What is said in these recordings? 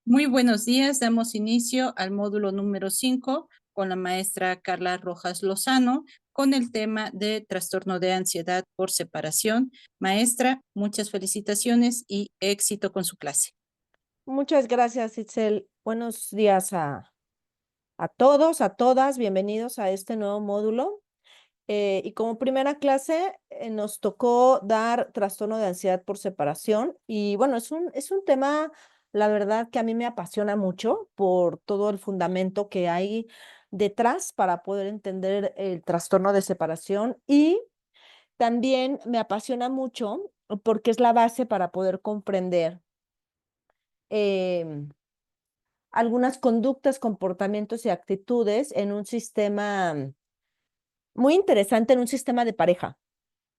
Muy buenos días. Damos inicio al módulo número 5 con la maestra Carla Rojas Lozano con el tema de trastorno de ansiedad por separación. Maestra, muchas felicitaciones y éxito con su clase. Muchas gracias, Itzel. Buenos días a todos, a todas. Bienvenidos a este nuevo módulo. Y como primera clase nos tocó dar trastorno de ansiedad por separación. Y bueno, es un tema, la verdad, que a mí me apasiona mucho por todo el fundamento que hay detrás para poder entender el trastorno de separación. Y también me apasiona mucho porque es la base para poder comprender em, algunas conductas, comportamientos y actitudes en un sistema muy interesante, en un sistema de pareja.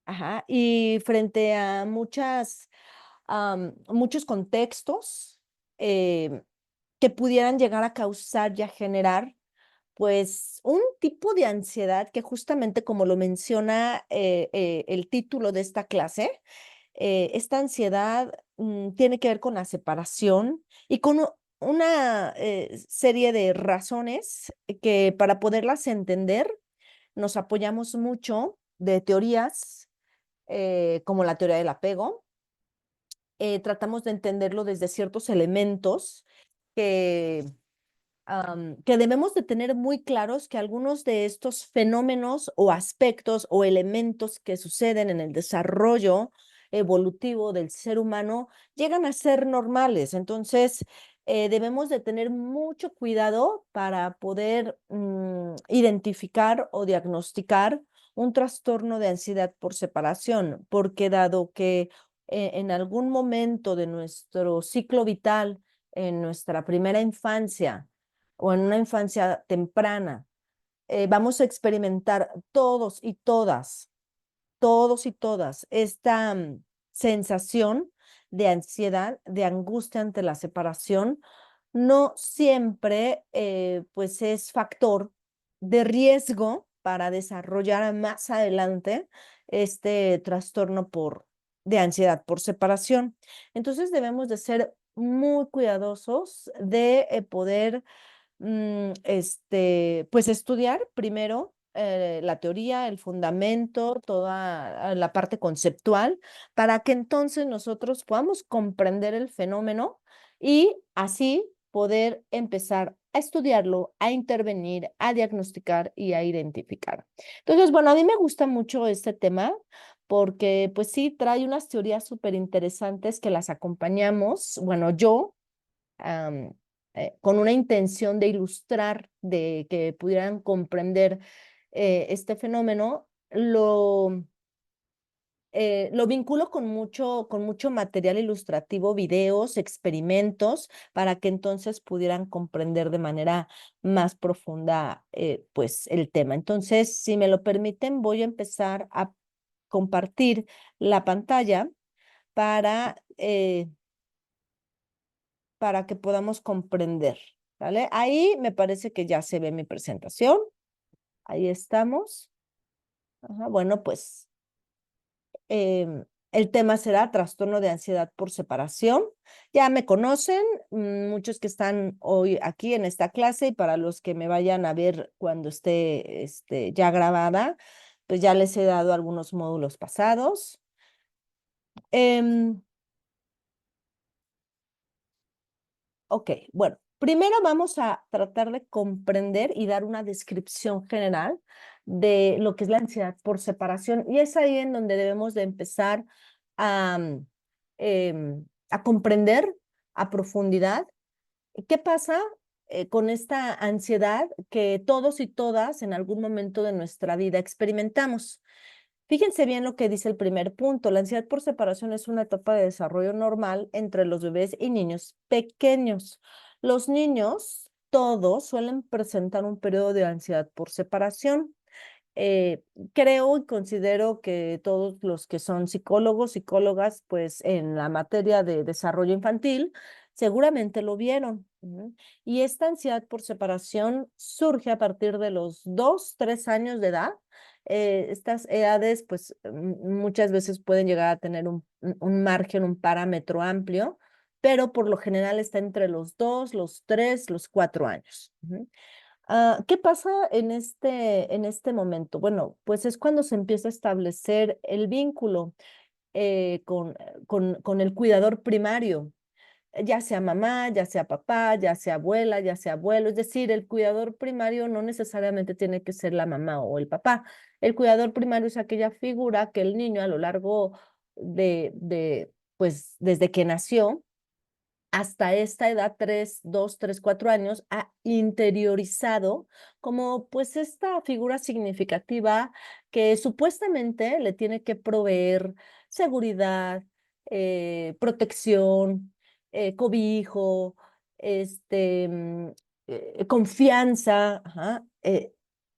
Ajá. Y frente a muchos contextos que pudieran llegar a causar y a generar, pues, un tipo de ansiedad que justamente como lo menciona el título de esta clase, esta ansiedad tiene que ver con la separación y con una serie de razones que para poderlas entender nos apoyamos mucho de teorías como la teoría del apego. Tratamos de entenderlo desde ciertos elementos que que debemos de tener muy claros que algunos de estos fenómenos o aspectos o elementos que suceden en el desarrollo evolutivo del ser humano llegan a ser normales. Entonces, debemos de tener mucho cuidado para poder identificar o diagnosticar un trastorno de ansiedad por separación, porque dado que en algún momento de nuestro ciclo vital, en nuestra primera infancia, o en una infancia temprana, vamos a experimentar todos y todas, esta sensación de ansiedad, de angustia ante la separación, no siempre, pues, es factor de riesgo para desarrollar más adelante este trastorno de ansiedad por separación. Entonces, debemos de ser muy cuidadosos de poder pues estudiar primero la teoría, el fundamento, toda la parte conceptual, para que entonces nosotros podamos comprender el fenómeno y así poder empezar a estudiarlo, a intervenir, a diagnosticar y a identificar. Entonces, bueno, a mí me gusta mucho este tema porque pues sí, trae unas teorías súper interesantes que las acompañamos, bueno, yo am, con una intención de ilustrar, de que pudieran comprender este fenómeno, lo vinculo con mucho material ilustrativo, videos, experimentos, para que entonces pudieran comprender de manera más profunda pues el tema. Entonces, si me lo permiten, voy a empezar a compartir la pantalla para para que podamos comprender, ¿vale? Ahí me parece que ya se ve mi presentación. Ahí estamos. Ajá, bueno, pues el tema será trastorno de ansiedad por separación. Ya me conocen, muchos que están hoy aquí en esta clase y para los que me vayan a ver cuando esté ya grabada, pues ya les he dado algunos módulos pasados. Em, Ok, bueno, primero vamos a tratar de comprender y dar una descripción general de lo que es la ansiedad por separación y es ahí en donde debemos de empezar a, a comprender a profundidad qué pasa con esta ansiedad que todos y todas en algún momento de nuestra vida experimentamos. Fíjense bien lo que dice el primer punto. La ansiedad por separación es una etapa de desarrollo normal entre los bebés y niños pequeños. Los niños, todos, suelen presentar un periodo de ansiedad por separación. Eh, Creo y considero que todos los que son psicólogos, psicólogas, pues en la materia de desarrollo infantil, seguramente lo vieron. Ujú. Y esta ansiedad por separación surge a partir de los 2, 3 años de edad. Estas edades, pues muchas veces pueden llegar a tener un margen, un parámetro amplio, pero por lo general está entre los 2, los 3, los 4 años. ¿Qué pasa en este momento? Bueno, pues es cuando se empieza a establecer el vínculo con el cuidador primario, ya sea mamá, ya sea papá, ya sea abuela, ya sea abuelo. Es decir, el cuidador primario no necesariamente tiene que ser la mamá o el papá. El cuidador primario es aquella figura que el niño a lo largo pues desde que nació, hasta esta edad, 3, 2, 3, 4 años, ha interiorizado como pues esta figura significativa que supuestamente le tiene que proveer seguridad, protección, cobijo, este, confianza. Ajá,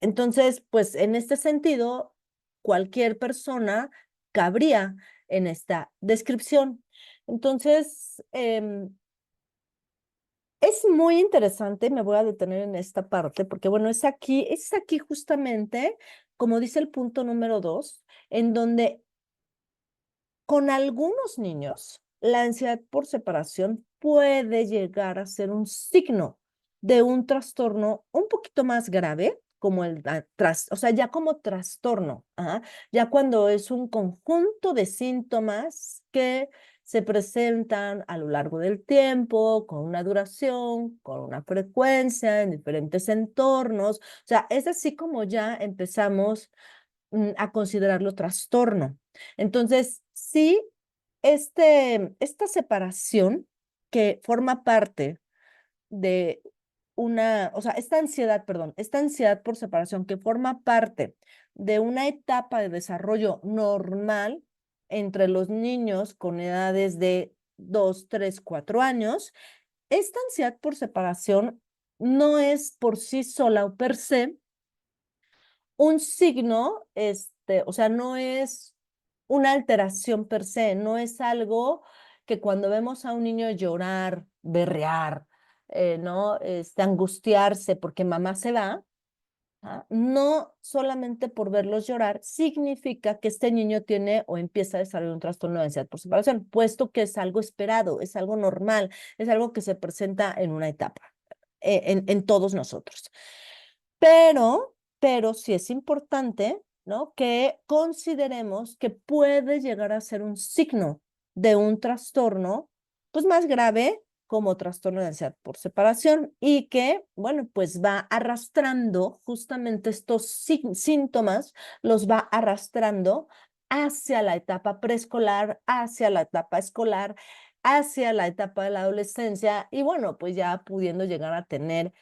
entonces, pues en este sentido, cualquier persona cabría en esta descripción. Entonces, es muy interesante, me voy a detener en esta parte, porque bueno, es aquí justamente, como dice el punto número 2, en donde con algunos niños la ansiedad por separación puede llegar a ser un signo de un trastorno un poquito más grave, como o sea, ya como trastorno, ya cuando es un conjunto de síntomas que se presentan a lo largo del tiempo, con una duración, con una frecuencia, en diferentes entornos. O sea, es así como ya empezamos a considerarlo trastorno. Entonces, sí, esta separación que forma parte de o sea, esta ansiedad, perdón, esta ansiedad por separación que forma parte de una etapa de desarrollo normal entre los niños con edades de 2, 3, 4 años, esta ansiedad por separación no es por sí sola o per se un signo, o sea, no es una alteración per se, no es algo que cuando vemos a un niño llorar, berrear, ¿no? Angustiarse porque mamá se va, no solamente por verlos llorar significa que este niño tiene o empieza a desarrollar un trastorno de ansiedad por separación, puesto que es algo esperado, es algo normal, es algo que se presenta en una etapa, en todos nosotros. Pero sí es importante, ¿no? Que consideremos que puede llegar a ser un signo de un trastorno, pues más grave como trastorno de ansiedad por separación y que, bueno, pues va arrastrando justamente estos síntomas, los va arrastrando hacia la etapa preescolar, hacia la etapa escolar, hacia la etapa de la adolescencia y bueno, pues ya pudiendo llegar a tener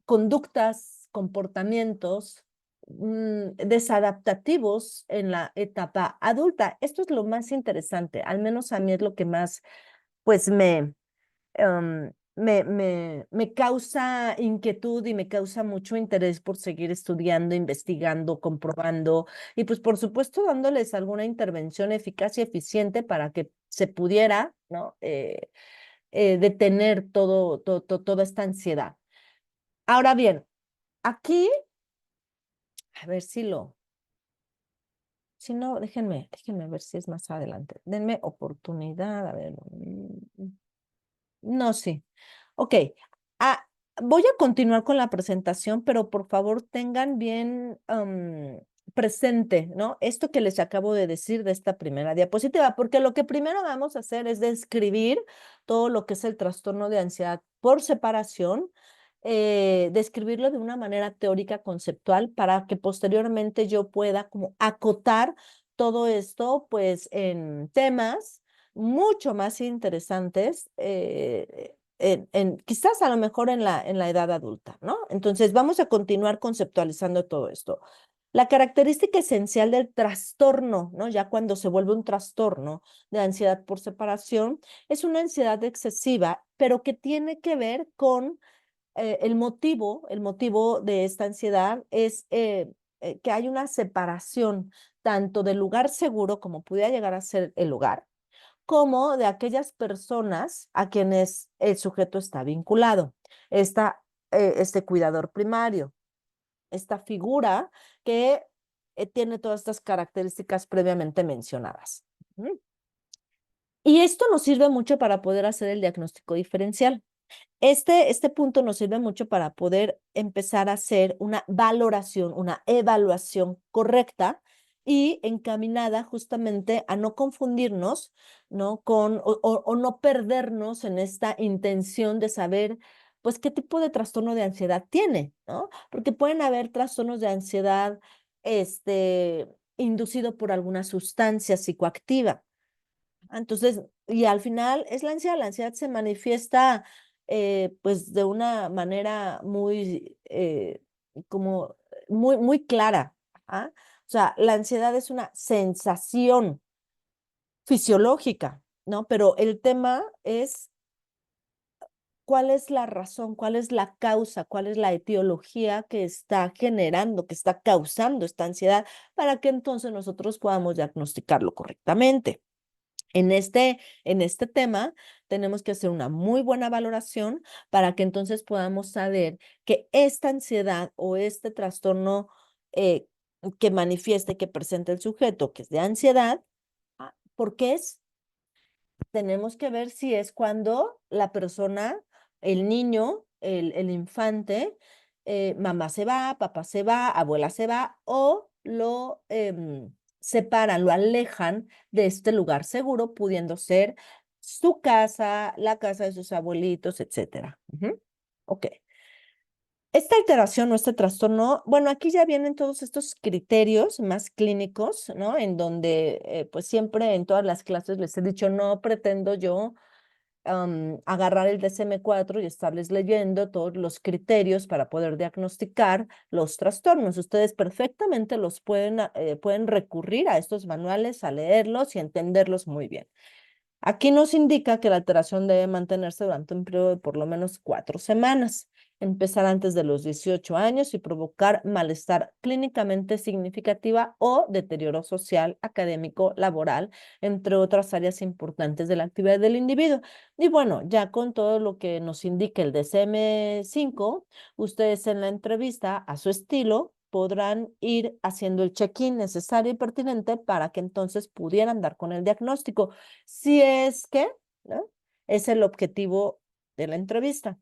conductas, comportamientos desadaptativos en la etapa adulta. Esto es lo más interesante, al menos a mí es lo que más, pues, me causa inquietud y me causa mucho interés por seguir estudiando, investigando, comprobando y pues por supuesto dándoles alguna intervención eficaz y eficiente para que se pudiera, ¿no? Detener toda esta ansiedad. Ahora bien, aquí, a ver si no, déjenme ver si es más adelante. Denme oportunidad, a ver. No, sí. Ok. Ah, voy a continuar con la presentación, pero por favor tengan bien presente, ¿no? Esto que les acabo de decir de esta primera diapositiva, porque lo que primero vamos a hacer es describir todo lo que es el trastorno de ansiedad por separación, describirlo de una manera teórica conceptual para que posteriormente yo pueda como acotar todo esto, pues, en temas mucho más interesantes, quizás a lo mejor en la edad adulta, ¿no? Entonces, vamos a continuar conceptualizando todo esto. La característica esencial del trastorno, ¿no? Ya cuando se vuelve un trastorno de ansiedad por separación, es una ansiedad excesiva, pero que tiene que ver con el motivo de esta ansiedad es que hay una separación tanto del lugar seguro como pudiera llegar a ser el hogar, como de aquellas personas a quienes el sujeto está vinculado. Este cuidador primario, esta figura que tiene todas estas características previamente mencionadas. Y esto nos sirve mucho para poder hacer el diagnóstico diferencial. Este punto nos sirve mucho para poder empezar a hacer una valoración, una evaluación correcta y encaminada justamente a no confundirnos, ¿no? O no perdernos en esta intención de saber, pues, qué tipo de trastorno de ansiedad tiene, ¿no? Porque pueden haber trastornos de ansiedad, inducido por alguna sustancia psicoactiva. Entonces, y al final es la ansiedad se manifiesta pues de una manera muy, como muy clara. ¿Ah? O sea, la ansiedad es una sensación fisiológica, ¿no? Pero el tema es cuál es la razón, cuál es la causa, cuál es la etiología que está generando, que está causando esta ansiedad, para que entonces nosotros podamos diagnosticarlo correctamente. En este tema tenemos que hacer una muy buena valoración para que entonces podamos saber que esta ansiedad o este trastorno eh, que manifieste, que presenta el sujeto, que es de ansiedad, ¿por qué es? Tenemos que ver si es cuando la persona, el niño, el infante, mamá se va, papá se va, abuela se va, o lo separan, lo alejan de este lugar seguro, pudiendo ser su casa, la casa de sus abuelitos, etcétera. Ujú. Ok. Esta alteración o este trastorno, bueno, aquí ya vienen todos estos criterios más clínicos, ¿no? En donde, pues siempre en todas las clases les he dicho, no pretendo yo agarrar el DSM-4 y estarles leyendo todos los criterios para poder diagnosticar los trastornos. Ustedes perfectamente pueden recurrir a estos manuales, a leerlos y entenderlos muy bien. Aquí nos indica que la alteración debe mantenerse durante un periodo de por lo menos 4 semanas, empezar antes de los 18 años y provocar malestar clínicamente significativa o deterioro social, académico, laboral, entre otras áreas importantes de la actividad del individuo. Y bueno, ya con todo lo que nos indica el DSM-5, ustedes en la entrevista a su estilo podrán ir haciendo el check-in necesario y pertinente para que entonces pudieran dar con el diagnóstico si es que, ¿no? Es el objetivo de la entrevista.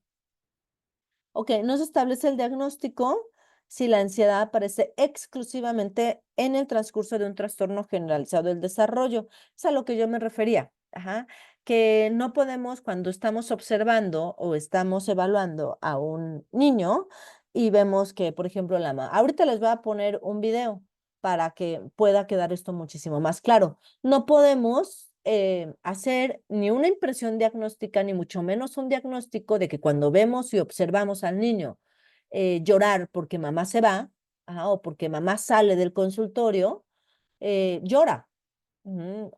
Ok, no se establece el diagnóstico si la ansiedad aparece exclusivamente en el transcurso de un trastorno generalizado del desarrollo. Es a lo que yo me refería. Ajá. Que no podemos, cuando estamos observando o estamos evaluando a un niño y vemos que, por ejemplo, ahorita les voy a poner un video para que pueda quedar esto muchísimo más claro. No podemos hacer ni una impresión diagnóstica, ni mucho menos un diagnóstico de que cuando vemos y observamos al niño llorar porque mamá se va, o porque mamá sale del consultorio, llora.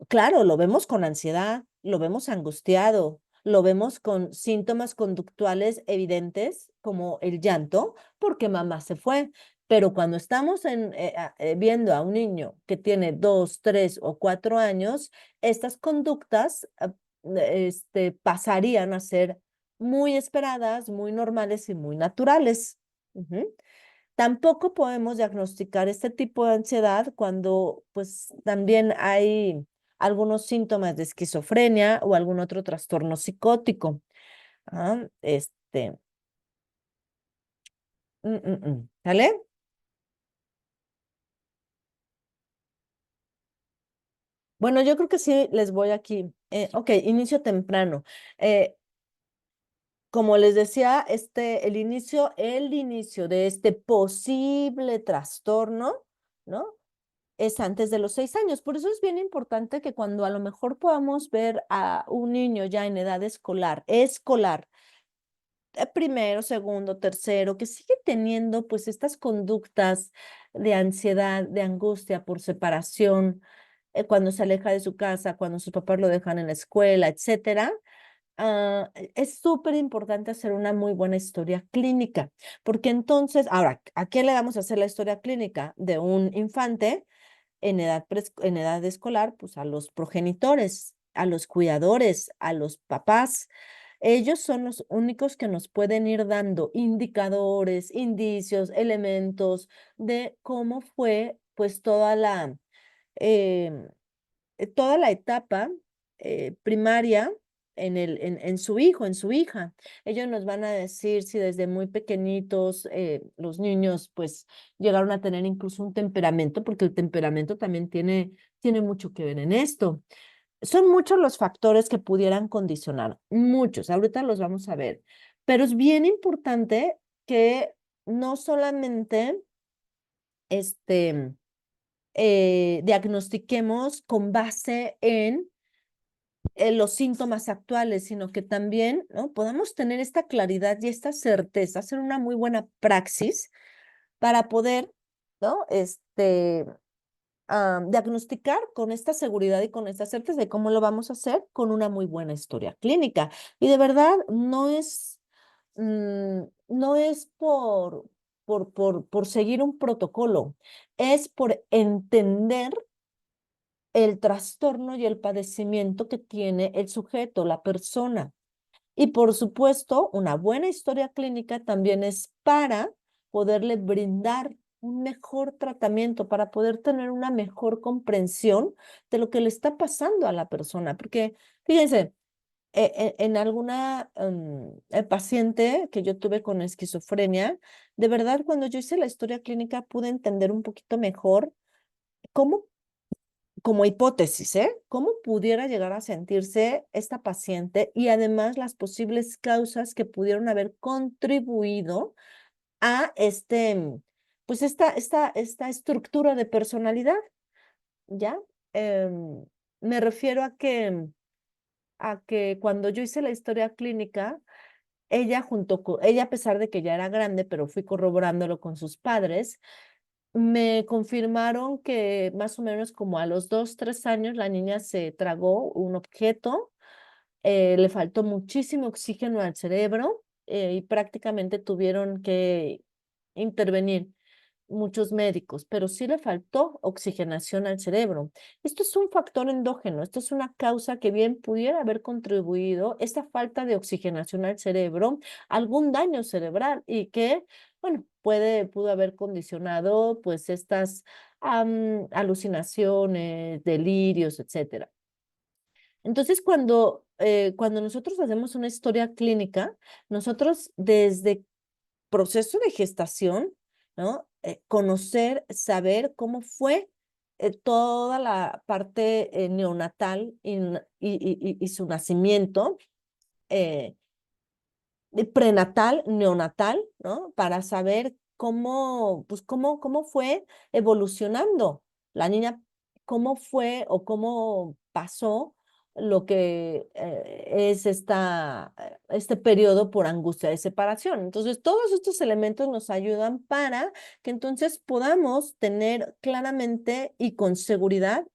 Claro, lo vemos con ansiedad, lo vemos angustiado, lo vemos con síntomas conductuales evidentes como el llanto porque mamá se fue. Pero cuando estamos viendo a un niño que tiene 2, 3 o 4 años, estas conductas pasarían a ser muy esperadas, muy normales y muy naturales. Ujú. Tampoco podemos diagnosticar este tipo de ansiedad cuando pues también hay algunos síntomas de esquizofrenia o algún otro trastorno psicótico. Ah, ¿Sale? Bueno, yo creo que sí les voy aquí. Ok, inicio temprano. Eh, Como les decía, el inicio de este posible trastorno, ¿no? Es antes de los 6 años. Por eso es bien importante que cuando a lo mejor podamos ver a un niño ya en edad escolar, primero, segundo, tercero, que sigue teniendo pues estas conductas de ansiedad, de angustia por separación, cuando se aleja de su casa, cuando sus papás lo dejan en la escuela, etcétera. Es súper importante hacer una muy buena historia clínica, porque entonces, ahora, ¿a quién le vamos a hacer la historia clínica de un infante? En edad escolar, pues a los progenitores, a los cuidadores, a los papás. Ellos son los únicos que nos pueden ir dando indicadores, indicios, elementos de cómo fue, pues, toda la etapa primaria en su hijo, en su hija. Ellos nos van a decir si desde muy pequeñitos los niños pues llegaron a tener incluso un temperamento, porque el temperamento también tiene mucho que ver en esto. Son muchos los factores que pudieran condicionar, muchos, ahorita los vamos a ver, pero es bien importante que no solamente este, diagnostiquemos con base en los síntomas actuales, sino que también, ¿no?, podamos tener esta claridad y esta certeza, hacer una muy buena praxis para poder, ¿no?, diagnosticar con esta seguridad y con esta certeza de cómo lo vamos a hacer con una muy buena historia clínica. Y de verdad, no es por seguir un protocolo, es por entender el trastorno y el padecimiento que tiene el sujeto, la persona. Y por supuesto, una buena historia clínica también es para poderle brindar un mejor tratamiento, para poder tener una mejor comprensión de lo que le está pasando a la persona. Porque, fíjense, en alguna paciente que yo tuve con esquizofrenia, de verdad, cuando yo hice la historia clínica pude entender un poquito mejor cómo, como hipótesis, cómo pudiera llegar a sentirse esta paciente y además las posibles causas que pudieron haber contribuido a pues esta estructura de personalidad, ¿ya? Me refiero a que cuando yo hice la historia clínica, ella, a pesar de que ya era grande, pero fui corroborándolo con sus padres, me confirmaron que más o menos como a los 2, 3 años la niña se tragó un objeto, le faltó muchísimo oxígeno al cerebro y prácticamente tuvieron que intervenir muchos médicos, pero sí le faltó oxigenación al cerebro. Esto es un factor endógeno, esto es una causa que bien pudiera haber contribuido, esta falta de oxigenación al cerebro, algún daño cerebral y que, bueno, pudo haber condicionado pues estas alucinaciones, delirios, etcétera. Entonces, cuando nosotros hacemos una historia clínica, nosotros desde proceso de gestación, ¿no? Conocer, saber cómo fue toda la parte neonatal y su nacimiento, eh, prenatal, neonatal, ¿no? Para saber cómo fue evolucionando la niña, cómo fue o cómo pasó lo que es este periodo por angustia de separación. Entonces, todos estos elementos nos ayudan para que entonces podamos tener claramente y con seguridad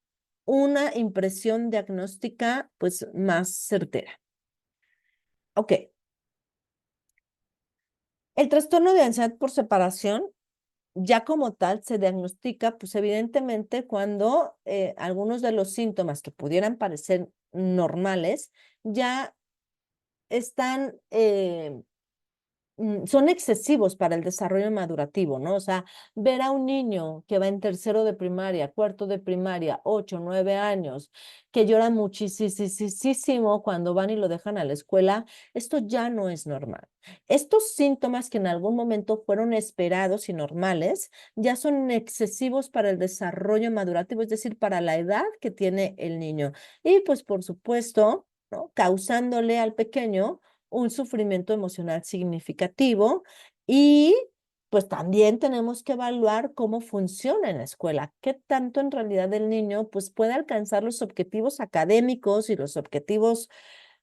una impresión diagnóstica pues más certera. Ok. El trastorno de ansiedad por separación ya como tal se diagnostica, pues evidentemente cuando algunos de los síntomas que pudieran parecer normales ya están son excesivos para el desarrollo madurativo, ¿no? O sea, ver a un niño que va en tercero de primaria, cuarto de primaria, 8, 9 años, que llora muchísimo cuando van y lo dejan a la escuela, esto ya no es normal. Estos síntomas que en algún momento fueron esperados y normales, ya son excesivos para el desarrollo madurativo, es decir, para la edad que tiene el niño. Y pues, por supuesto, ¿no?, causándole al pequeño un sufrimiento emocional significativo y pues también tenemos que evaluar cómo funciona en la escuela, qué tanto en realidad el niño pues puede alcanzar los objetivos académicos y los objetivos,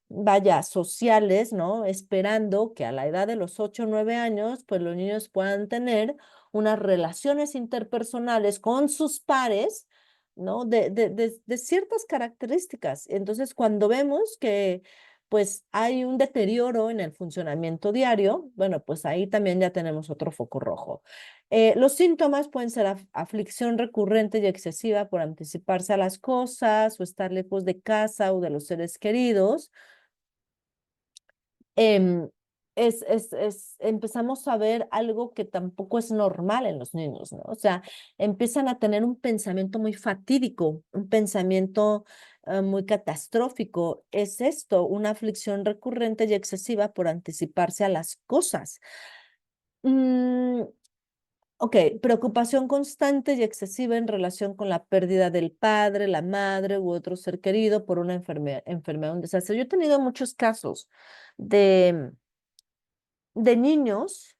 vaya, sociales, ¿no? Esperando que a la edad de los 8 o 9 años pues los niños puedan tener unas relaciones interpersonales con sus pares, ¿no? De ciertas características. Entonces, cuando vemos que pues hay un deterioro en el funcionamiento diario, bueno, pues ahí también ya tenemos otro foco rojo. Los síntomas pueden ser aflicción recurrente y excesiva por anticiparse a las cosas o estar lejos de casa o de los seres queridos. Em, empezamos a ver algo que tampoco es normal en los niños, ¿no? O sea, empiezan a tener un pensamiento muy fatídico, un pensamiento muy catastrófico, es esto, una aflicción recurrente y excesiva por anticiparse a las cosas. Mm, ok, preocupación constante y excesiva en relación con la pérdida del padre, la madre u otro ser querido por una enfermedad, un desastre. Yo he tenido muchos casos de niños,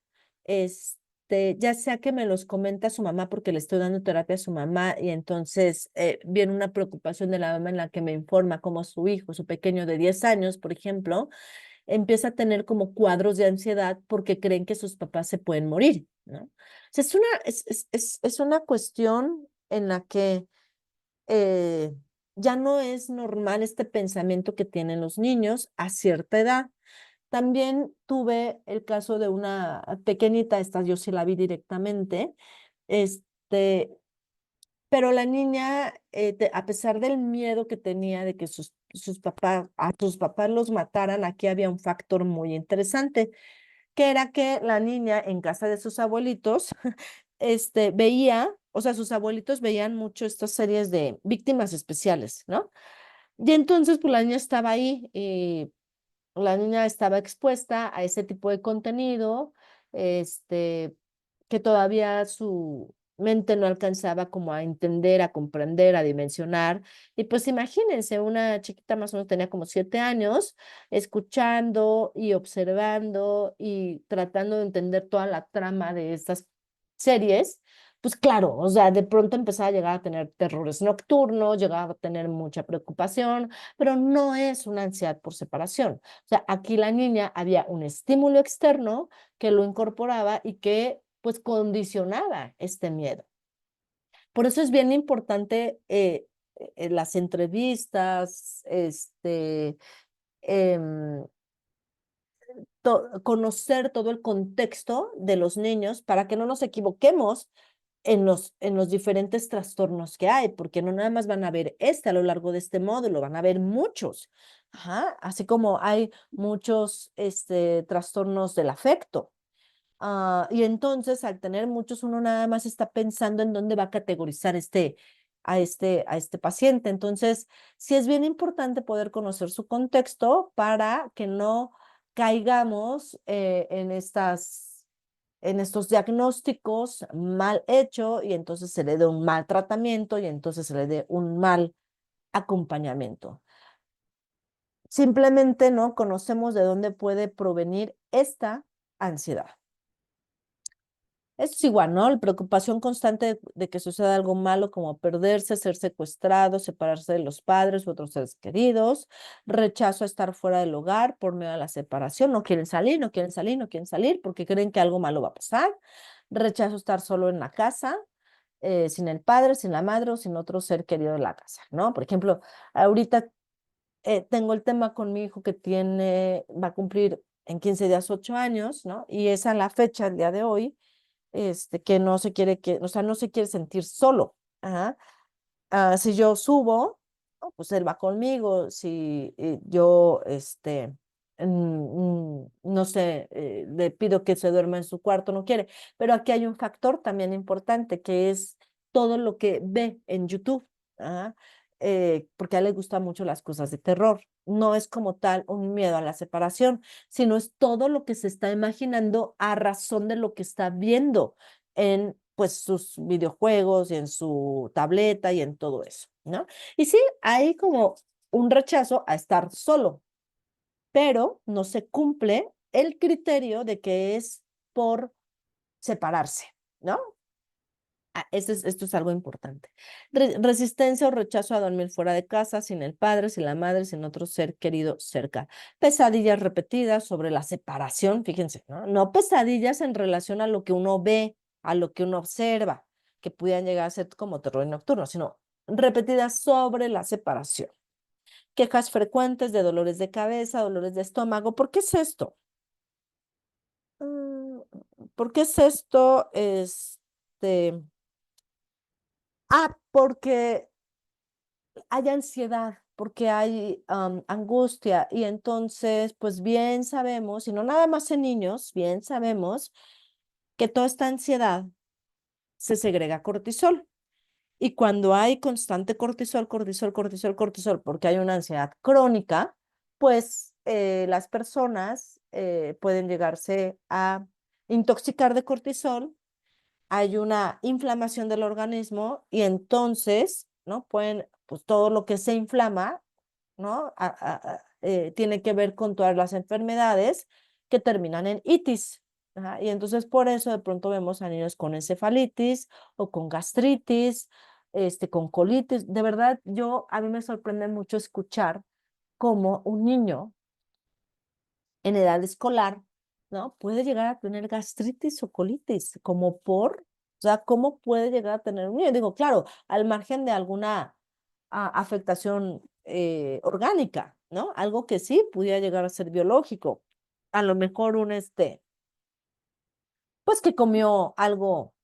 ya sea que me los comenta su mamá porque le estoy dando terapia a su mamá y entonces viene una preocupación de la mamá en la que me informa cómo su hijo, su pequeño de 10 años, por ejemplo, empieza a tener como cuadros de ansiedad porque creen que sus papás se pueden morir, ¿no? O sea, es una cuestión en la que eh, ya no es normal este pensamiento que tienen los niños a cierta edad. También tuve el caso de una pequeñita, esta yo sí la vi directamente, este, pero la niña, a pesar del miedo que tenía de que sus papás, a sus papás los mataran, aquí había un factor muy interesante, que era que la niña en casa de sus abuelitos, veía, o sea, sus abuelitos veían mucho estas series de víctimas especiales, ¿no? Y entonces, pues la niña estaba ahí y la niña estaba expuesta a ese tipo de contenido, este, que todavía su mente no alcanzaba como a entender, a comprender, a dimensionar. Y pues imagínense, una chiquita más o menos tenía como 7 años, escuchando y observando y tratando de entender toda la trama de estas series. Pues claro, o sea, de pronto empezaba a llegar a tener terrores nocturnos, llegaba a tener mucha preocupación, pero no es una ansiedad por separación. O sea, aquí la niña había un estímulo externo que lo incorporaba y que pues condicionaba este miedo. Por eso es bien importante las entrevistas, em, conocer todo el contexto de los niños para que no nos equivoquemos en los diferentes trastornos que hay, porque no nada más van a ver a lo largo de este módulo, van a ver muchos. Ajá, así como hay muchos trastornos del afecto. Y entonces, al tener muchos, uno nada más está pensando en dónde va a categorizar a este paciente. Entonces, sí es bien importante poder conocer su contexto para que no caigamos en estos diagnósticos mal hecho y entonces se le dé un mal tratamiento y entonces se le dé un mal acompañamiento. Simplemente no conocemos de dónde puede provenir esta ansiedad. Esto es igual, ¿no? La preocupación constante de que suceda algo malo como perderse, ser secuestrado, separarse de los padres u otros seres queridos, rechazo a estar fuera del hogar por miedo a la separación, no quieren salir, no quieren salir, no quieren salir porque creen que algo malo va a pasar, rechazo a estar solo en la casa, sin el padre, sin la madre o sin otro ser querido en la casa, ¿no? Por ejemplo, ahorita tengo el tema con mi hijo que va a cumplir en 15 días 8 años, ¿no? Y esa es la fecha, el día de hoy que no se quiere o sea, no se quiere sentir solo. Ajá. Si yo subo, ¿no? Pues él va conmigo. Si yo, no sé, le pido que se duerma en su cuarto, no quiere. Pero aquí hay un factor también importante que es todo lo que ve en YouTube. Ajá. Porque a él le gustan mucho las cosas de terror. No es como tal un miedo a la separación, sino es todo lo que se está imaginando a razón de lo que está viendo en pues sus videojuegos y en su tableta y en todo eso, ¿no? Y sí, hay como un rechazo a estar solo, pero no se cumple el criterio de que es por separarse, ¿no? Esto es algo importante. Resistencia o rechazo a dormir fuera de casa, sin el padre, sin la madre, sin otro ser querido cerca. Pesadillas repetidas sobre la separación, fíjense, ¿no? No pesadillas en relación a lo que uno ve, a lo que uno observa, que pudieran llegar a ser como terror nocturno, sino repetidas sobre la separación. Quejas frecuentes de dolores de cabeza, dolores de estómago. ¿Por qué es esto? Mm, ¿Por qué es esto? Porque hay ansiedad, porque hay angustia y entonces, pues bien sabemos, y no nada más en niños, bien sabemos que toda esta ansiedad se segrega cortisol. Y cuando hay constante cortisol, cortisol, cortisol, cortisol, porque hay una ansiedad crónica, pues las personas pueden llegarse a intoxicar de cortisol, hay una inflamación del organismo y entonces, ¿no? Pueden, pues todo lo que se inflama, ¿no? Tiene que ver con todas las enfermedades que terminan en itis. Ajá. Y entonces por eso de pronto vemos a niños con encefalitis o con gastritis, con colitis. De verdad, a mí me sorprende mucho escuchar cómo un niño en edad escolar, ¿no? Puede llegar a tener gastritis o colitis, o sea, ¿cómo puede llegar a tener un niño? Digo, claro, al margen de alguna afectación orgánica, ¿no? Algo que sí pudiera llegar a ser biológico. A lo mejor pues que comió algo,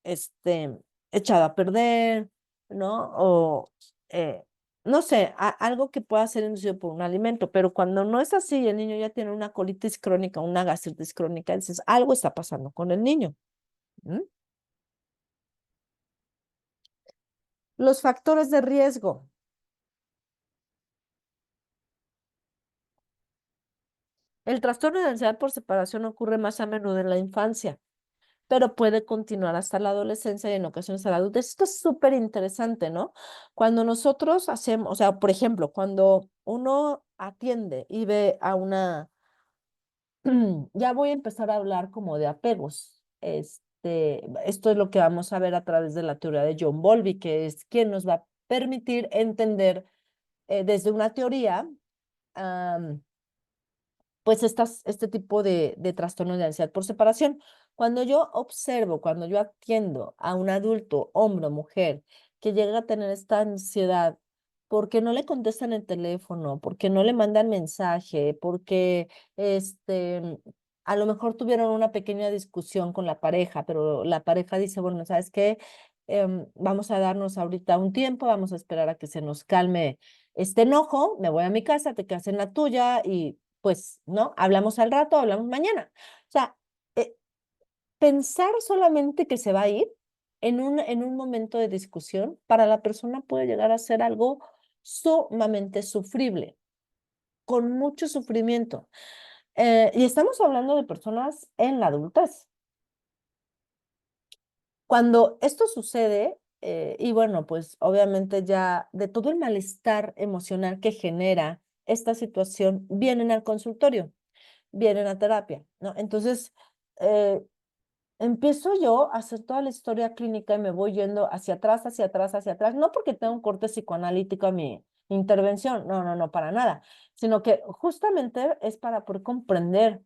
este, echado a perder, ¿no? O, eh, no sé, algo que pueda ser inducido por un alimento, pero cuando no es así y el niño ya tiene una colitis crónica, una gastritis crónica, entonces algo está pasando con el niño. ¿Mm? Los factores de riesgo. El trastorno de ansiedad por separación ocurre más a menudo en la infancia, pero puede continuar hasta la adolescencia y en ocasiones a la adultez. Esto es súper interesante, ¿no? Cuando nosotros hacemos, o sea, por ejemplo, cuando uno atiende y ve a una, ya voy a empezar a hablar como de apegos. Esto es lo que vamos a ver a través de la teoría de John Bowlby, que es quien nos va a permitir entender desde una teoría, pues este tipo de trastorno de ansiedad por separación. Cuando yo observo, cuando yo atiendo a un adulto, hombre o mujer, que llega a tener esta ansiedad porque no le contestan el teléfono, porque no le mandan mensaje, porque a lo mejor tuvieron una pequeña discusión con la pareja, pero la pareja dice, bueno, ¿sabes qué? Vamos a darnos ahorita un tiempo, vamos a esperar a que se nos calme este enojo, me voy a mi casa, te quedas en la tuya y pues, ¿no? Hablamos al rato, hablamos mañana. O sea, eh, pensar solamente que se va a ir en un momento de discusión, para la persona puede llegar a ser algo sumamente sufrible, con mucho sufrimiento. Y estamos hablando de personas en la adultez. Cuando esto sucede, y bueno, pues obviamente ya de todo el malestar emocional que genera esta situación, vienen al consultorio, vienen a terapia, ¿no? Entonces, eh, empiezo yo a hacer toda la historia clínica y me voy yendo hacia atrás, hacia atrás, hacia atrás, no porque tenga un corte psicoanalítico a mi intervención, no, no, no, para nada, sino que justamente es para poder comprender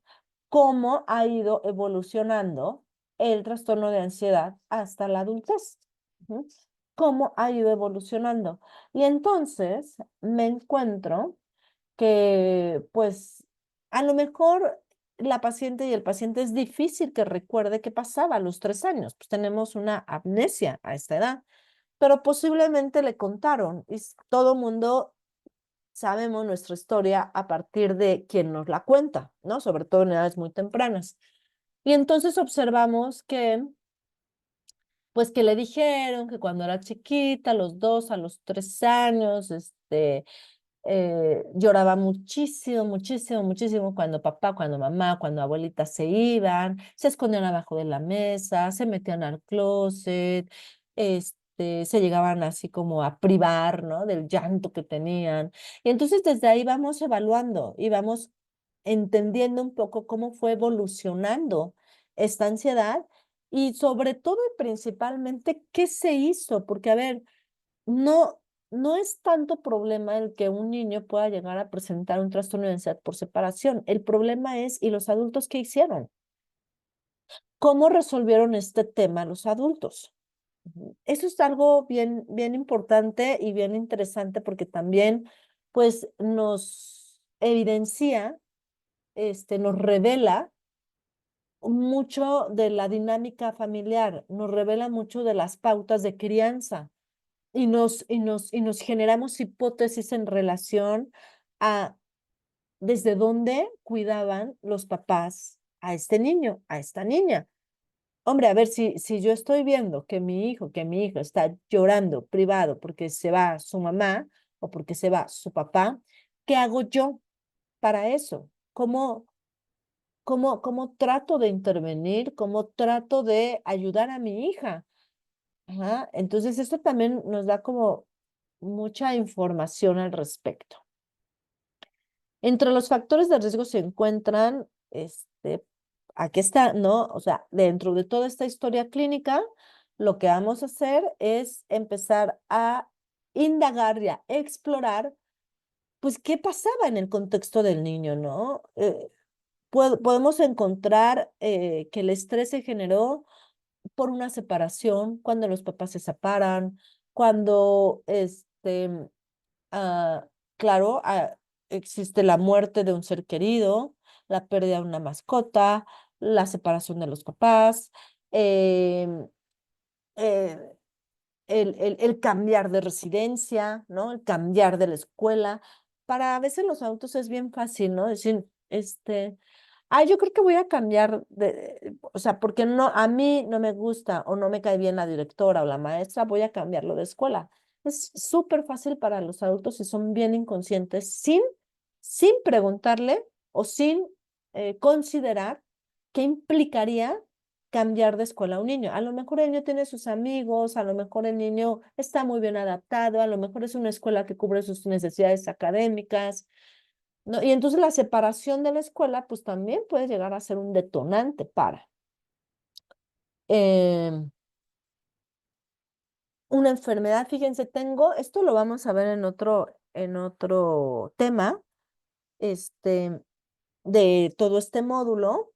cómo ha ido evolucionando el trastorno de ansiedad hasta la adultez. Ujú. Cómo ha ido evolucionando. Y entonces me encuentro que pues a lo mejor la paciente y el paciente es difícil que recuerde qué pasaba a los 3 años, pues tenemos una amnesia a esta edad, pero posiblemente le contaron y todo mundo sabemos nuestra historia a partir de quien nos la cuenta, ¿no? Sobre todo en edades muy tempranas. Y entonces observamos que, pues que le dijeron que cuando era chiquita, a los 2, a los 3 años, lloraba muchísimo, muchísimo, muchísimo cuando papá, cuando mamá, cuando abuelita se iban, se escondían abajo de la mesa, se metían al closet, se llegaban así como a privar, ¿no? Del llanto que tenían. Y entonces desde ahí vamos evaluando y vamos entendiendo un poco cómo fue evolucionando esta ansiedad y sobre todo y principalmente qué se hizo, porque a ver, no, no es tanto problema el que un niño pueda llegar a presentar un trastorno de ansiedad por separación. El problema es, ¿y los adultos qué hicieron? ¿Cómo resolvieron este tema los adultos? Ujú. Eso es algo bien, bien importante y bien interesante porque también, pues, nos evidencia, nos revela mucho de la dinámica familiar, nos revela mucho de las pautas de crianza. Y nos generamos hipótesis en relación a desde dónde cuidaban los papás a este niño, a esta niña. hombre, a ver, si yo estoy viendo que mi hijo está llorando privado porque se va su mamá o porque se va su papá, ¿qué hago yo para eso? ¿Cómo trato de intervenir? ¿Cómo trato de ayudar a mi hija? Ajá. Entonces, esto también nos da como mucha información al respecto. Entre los factores de riesgo se encuentran, aquí está, ¿no? O sea, dentro de toda esta historia clínica, lo que vamos a hacer es empezar a indagar y a explorar, pues, qué pasaba en el contexto del niño, ¿no? Podemos encontrar que el estrés se generó por una separación, cuando los papás se separan, cuando, ah, claro, existe la muerte de un ser querido, la pérdida de una mascota, la separación de los papás, em, eh, el cambiar de residencia, ¿no? El cambiar de la escuela. Para a veces los adultos es bien fácil, ¿no? Decir, yo creo que voy a cambiar o sea, porque no, a mí no me gusta o no me cae bien la directora o la maestra, voy a cambiarlo de escuela. Es súper fácil para los adultos y son bien inconscientes sin preguntarle o sin considerar qué implicaría cambiar de escuela a un niño. A lo mejor el niño tiene sus amigos, a lo mejor el niño está muy bien adaptado, a lo mejor es una escuela que cubre sus necesidades académicas, ¿no? Y entonces la separación de la escuela, pues también puede llegar a ser un detonante para em, una enfermedad. Fíjense, esto lo vamos a ver en otro tema, este, de todo este módulo,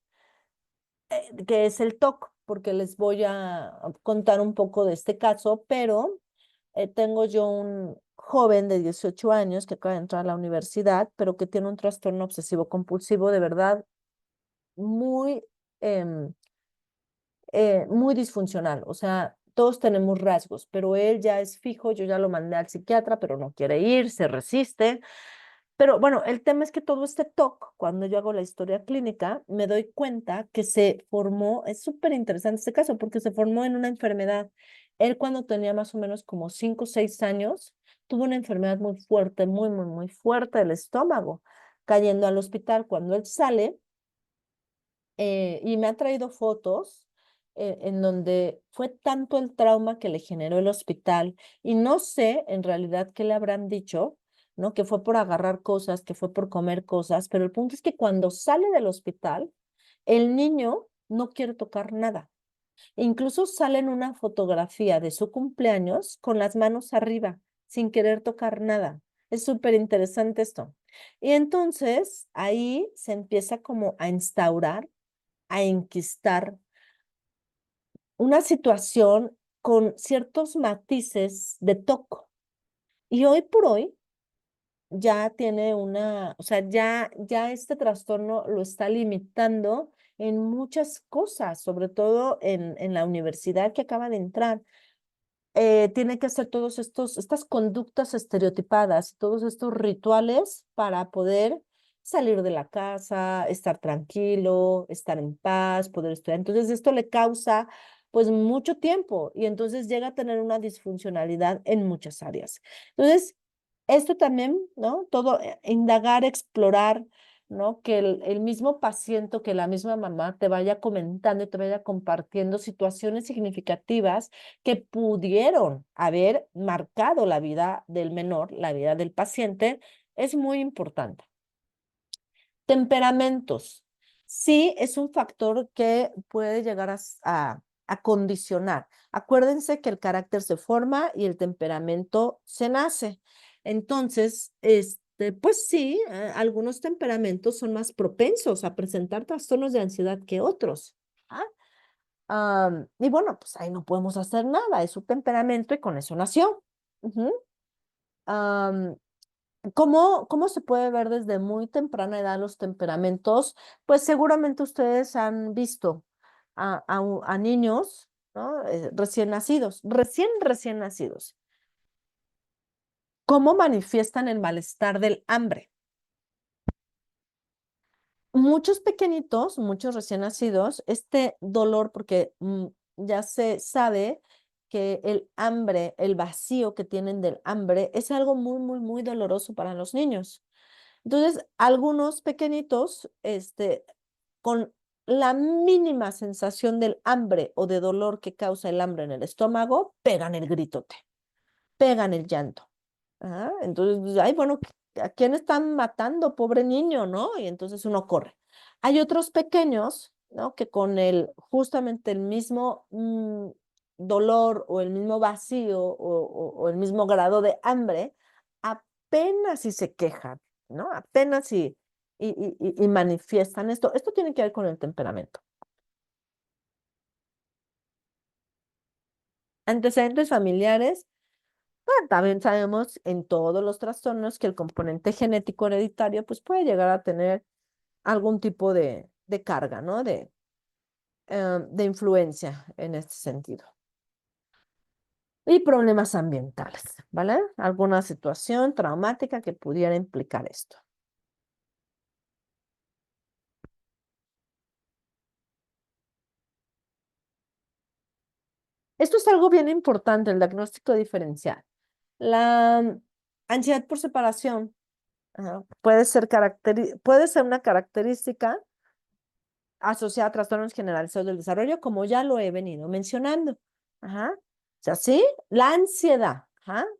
que es el TOC, porque les voy a contar un poco de este caso, pero tengo yo un joven de 18 años que acaba de entrar a la universidad, pero que tiene un trastorno obsesivo compulsivo de verdad muy, em, muy disfuncional. O sea, todos tenemos rasgos, pero él ya es fijo, yo ya lo mandé al psiquiatra, pero no quiere ir, se resiste. Pero bueno, el tema es que todo este TOC, cuando yo hago la historia clínica, me doy cuenta que se formó, es súper interesante este caso, porque se formó en una enfermedad. Él cuando tenía más o menos como 5 o 6 años, tuvo una enfermedad muy fuerte, muy, muy, muy fuerte del estómago, cayendo al hospital. Cuando él sale, y me ha traído fotos en donde fue tanto el trauma que le generó el hospital y no sé en realidad qué le habrán dicho, ¿no? Que fue por agarrar cosas, que fue por comer cosas, pero el punto es que cuando sale del hospital, el niño no quiere tocar nada. E incluso sale en una fotografía de su cumpleaños con las manos arriba, sin querer tocar nada. Es súper interesante esto. Y entonces ahí se empieza como a instaurar, a enquistar una situación con ciertos matices de toco. Y hoy por hoy ya tiene o sea, ya este trastorno lo está limitando en muchas cosas, sobre todo en la universidad que acaba de entrar. Tiene que hacer estas conductas estereotipadas, todos estos rituales para poder salir de la casa, estar tranquilo, estar en paz, poder estudiar. Entonces, esto le causa pues mucho tiempo y entonces llega a tener una disfuncionalidad en muchas áreas. Entonces, esto también, ¿no? Todo, indagar, explorar, ¿no? Que el mismo paciente, que la misma mamá te vaya comentando y te vaya compartiendo situaciones significativas que pudieron haber marcado la vida del menor, la vida del paciente, es muy importante. Temperamentos. Sí, es un factor que puede llegar a condicionar. Acuérdense que el carácter se forma y el temperamento se nace. Entonces, pues sí, algunos temperamentos son más propensos a presentar trastornos de ansiedad que otros. ¿Ah? Y bueno, pues ahí no podemos hacer nada, es su temperamento y con eso nació. Ujú. Am, ¿Cómo se puede ver desde muy temprana edad los temperamentos? Pues seguramente ustedes han visto a niños, ¿no? Recién nacidos. ¿Cómo manifiestan el malestar del hambre? muchos pequeñitos, muchos recién nacidos, este dolor, porque ya se sabe que el hambre, el vacío que tienen del hambre, es algo muy, muy, muy doloroso para los niños. Entonces, algunos pequeñitos, con la mínima sensación del hambre o de dolor que causa el hambre en el estómago, pegan el gritote, pegan el llanto. Entonces, pues, ay, bueno, ¿a quién están matando? Pobre niño, ¿no? Y entonces uno corre. Hay otros pequeños, ¿no? Que con justamente el mismo dolor o el mismo vacío o el mismo grado de hambre, apenas si se quejan, ¿no? Apenas y manifiestan esto. Esto tiene que ver con el temperamento. Antecedentes familiares. También sabemos en todos los trastornos que el componente genético hereditario pues puede llegar a tener algún tipo de carga, ¿no? De influencia en este sentido. Y problemas ambientales, ¿vale? Alguna situación traumática que pudiera implicar esto. Esto es algo bien importante, el diagnóstico diferencial. La ansiedad por separación puede ser una característica asociada a trastornos generalizados del desarrollo, como ya lo he venido mencionando. Ajá. O sea, sí, la ansiedad,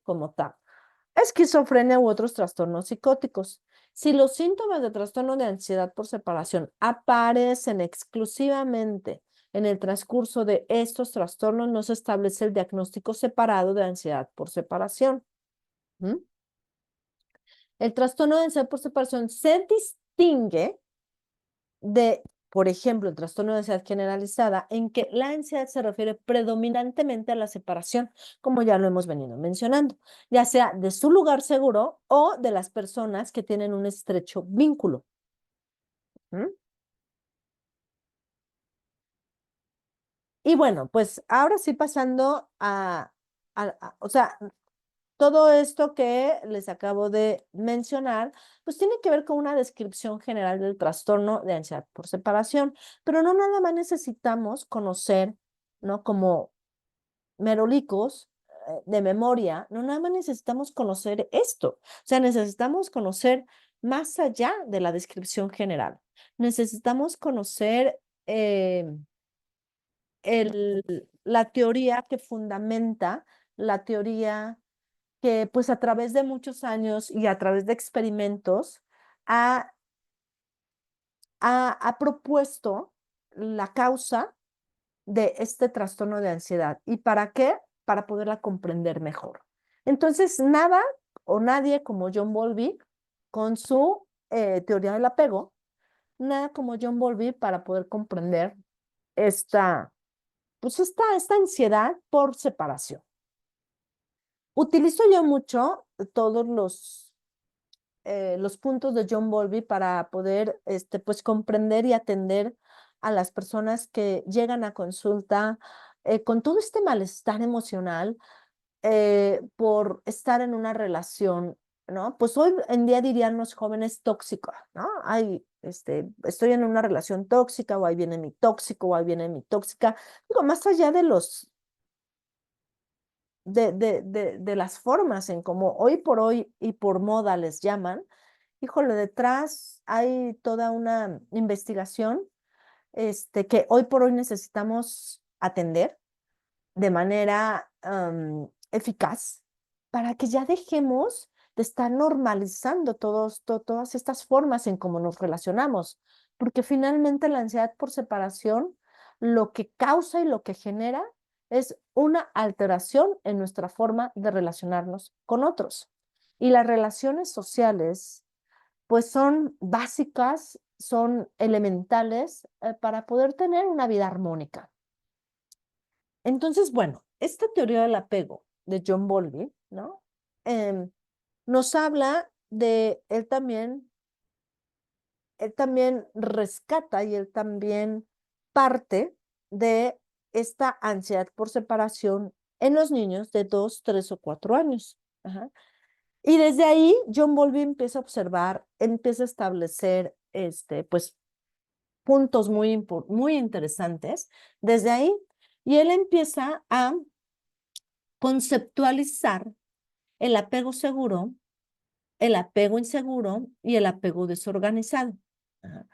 como tal. Esquizofrenia u otros trastornos psicóticos. Si los síntomas de trastorno de ansiedad por separación aparecen exclusivamente en el transcurso de estos trastornos, no se establece el diagnóstico separado de ansiedad por separación. ¿Mm? El trastorno de ansiedad por separación se distingue de, por ejemplo, el trastorno de ansiedad generalizada, en que la ansiedad se refiere predominantemente a la separación, como ya lo hemos venido mencionando, ya sea de su lugar seguro o de las personas que tienen un estrecho vínculo. ¿Mm? Y bueno, pues ahora sí pasando o sea, todo esto que les acabo de mencionar, pues tiene que ver con una descripción general del trastorno de ansiedad por separación, pero no nada más necesitamos conocer, ¿no? Como merolicos de memoria, no nada más necesitamos conocer esto, o sea, necesitamos conocer más allá de la descripción general. Necesitamos conocer la teoría que fundamenta, la teoría que pues a través de muchos años y a través de experimentos ha, ha propuesto la causa de este trastorno de ansiedad. ¿Y para qué? Para poderla comprender mejor. Entonces, nada o nadie como John Bowlby con su teoría del apego, nada como John Bowlby para poder comprender esta, pues esta ansiedad por separación. Utilizo yo mucho todos los puntos de John Bowlby para poder pues, comprender y atender a las personas que llegan a consulta con todo este malestar emocional por estar en una relación, ¿no? Pues hoy en día dirían los jóvenes tóxica, ¿no? Estoy en una relación tóxica, o ahí viene mi tóxico, o ahí viene mi tóxica. Digo, más allá de de las formas en cómo hoy por hoy y por moda les llaman, híjole, detrás hay toda una investigación que hoy por hoy necesitamos atender de manera eficaz para que ya dejemos de estar normalizando todas estas formas en cómo nos relacionamos, porque finalmente la ansiedad por separación lo que causa y lo que genera es una alteración en nuestra forma de relacionarnos con otros. Y las relaciones sociales, pues son básicas, son elementales para poder tener una vida armónica. Entonces, bueno, esta teoría del apego de John Bowlby, ¿no? Nos habla de él también rescata y él también parte de esta ansiedad por separación en los niños de 2, 3 o 4 años. Ajá. Y desde ahí, John Bowlby empieza a observar, empieza a establecer, pues, puntos muy interesantes desde ahí. Y él empieza a conceptualizar el apego seguro, el apego inseguro y el apego desorganizado. Ajá.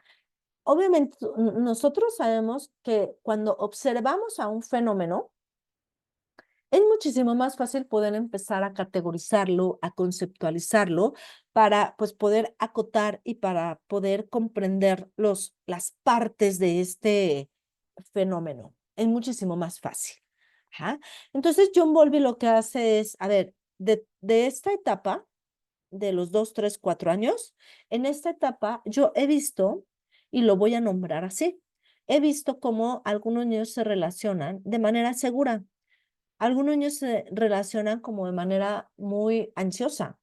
Obviamente, nosotros sabemos que cuando observamos a un fenómeno, es muchísimo más fácil poder empezar a categorizarlo, a conceptualizarlo, para pues poder acotar y para poder comprender las partes de este fenómeno. Es muchísimo más fácil. Ajá. Entonces, John Bowlby lo que hace es, a ver, de esta etapa, de los 2, 3, 4 años, en esta etapa yo he visto, y lo voy a nombrar así, he visto cómo algunos niños se relacionan de manera segura. Algunos niños se relacionan como de manera muy ansiosa,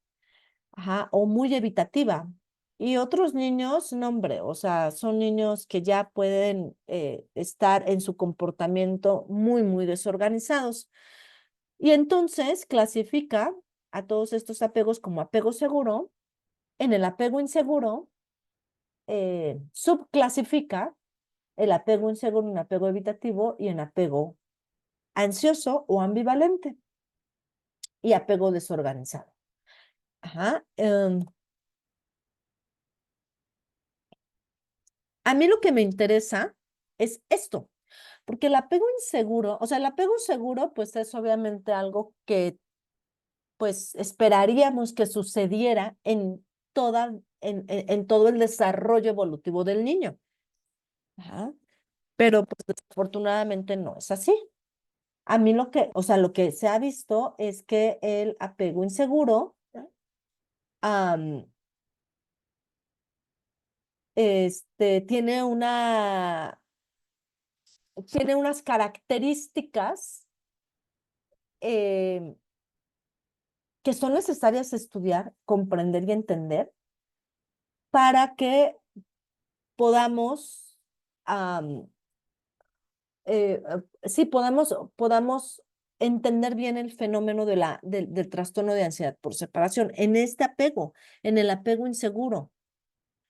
ajá, o muy evitativa. Y otros niños, no, hombre, o sea, son niños que ya pueden estar en su comportamiento muy desorganizados. Y entonces clasifica a todos estos apegos como apego seguro. En el apego inseguro, subclasifica el apego inseguro en apego evitativo y en apego ansioso o ambivalente y apego desorganizado. Ajá. A mí lo que me interesa es esto, porque el apego inseguro, o sea, el apego seguro, pues es obviamente algo que, pues, esperaríamos que sucediera en todo el desarrollo evolutivo del niño. Ajá. Pero, pues, desafortunadamente no es así. A mí o sea, lo que se ha visto es que el apego inseguro, am, tiene tiene unas características eh, que son necesarias estudiar, comprender y entender para que podamos, am, sí, podamos entender bien el fenómeno del trastorno de ansiedad por separación en este apego, en el apego inseguro.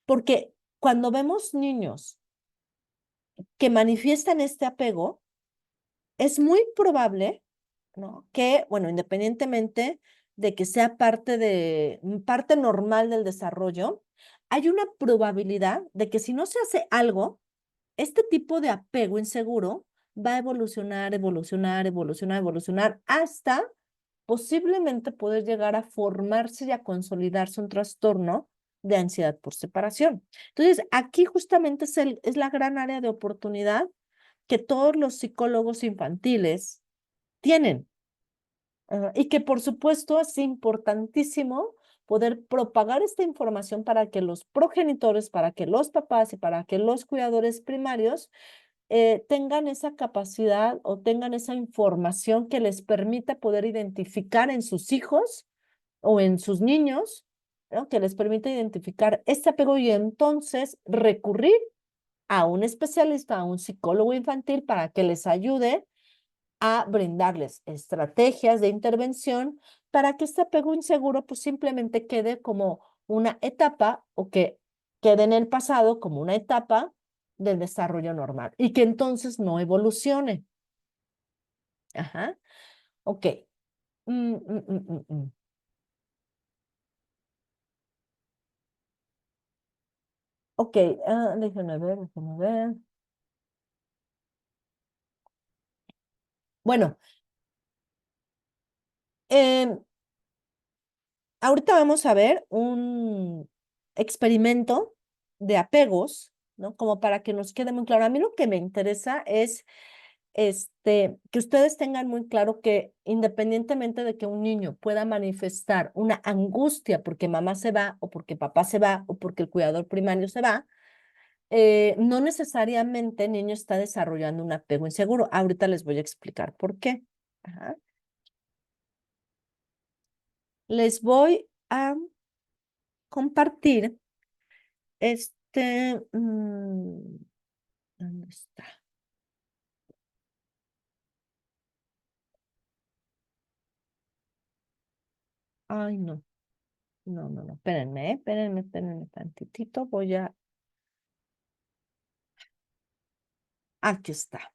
Porque cuando vemos niños que manifiestan este apego, es muy probable, ¿no? Que, bueno, independientemente de que sea parte normal del desarrollo, hay una probabilidad de que si no se hace algo, este tipo de apego inseguro va a evolucionar hasta posiblemente poder llegar a formarse y a consolidarse un trastorno de ansiedad por separación. Entonces, aquí justamente es la gran área de oportunidad que todos los psicólogos infantiles tienen. Y que por supuesto es importantísimo poder propagar esta información para que los progenitores, para que los papás y para que los cuidadores primarios tengan esa capacidad o tengan esa información que les permita poder identificar en sus hijos o en sus niños, ¿no? Que les permita identificar este apego y entonces recurrir a un especialista, a un psicólogo infantil para que les ayude a brindarles estrategias de intervención para que este apego inseguro pues simplemente quede como una etapa o que quede en el pasado como una etapa del desarrollo normal y que entonces no evolucione. Ajá. Ok. Mm, mm, mm, mm. Ok, déjenme ver. Bueno, em, ahorita vamos a ver un experimento de apegos, ¿no? Como para que nos quede muy claro. A mí lo que me interesa es que ustedes tengan muy claro que independientemente de que un niño pueda manifestar una angustia porque mamá se va o porque papá se va o porque el cuidador primario se va, no necesariamente el niño está desarrollando un apego inseguro. Ahorita les voy a explicar por qué. Ajá. Les voy a compartir ¿dónde está? Ay, no, no, espérenme tantitito, voy a Aquí está.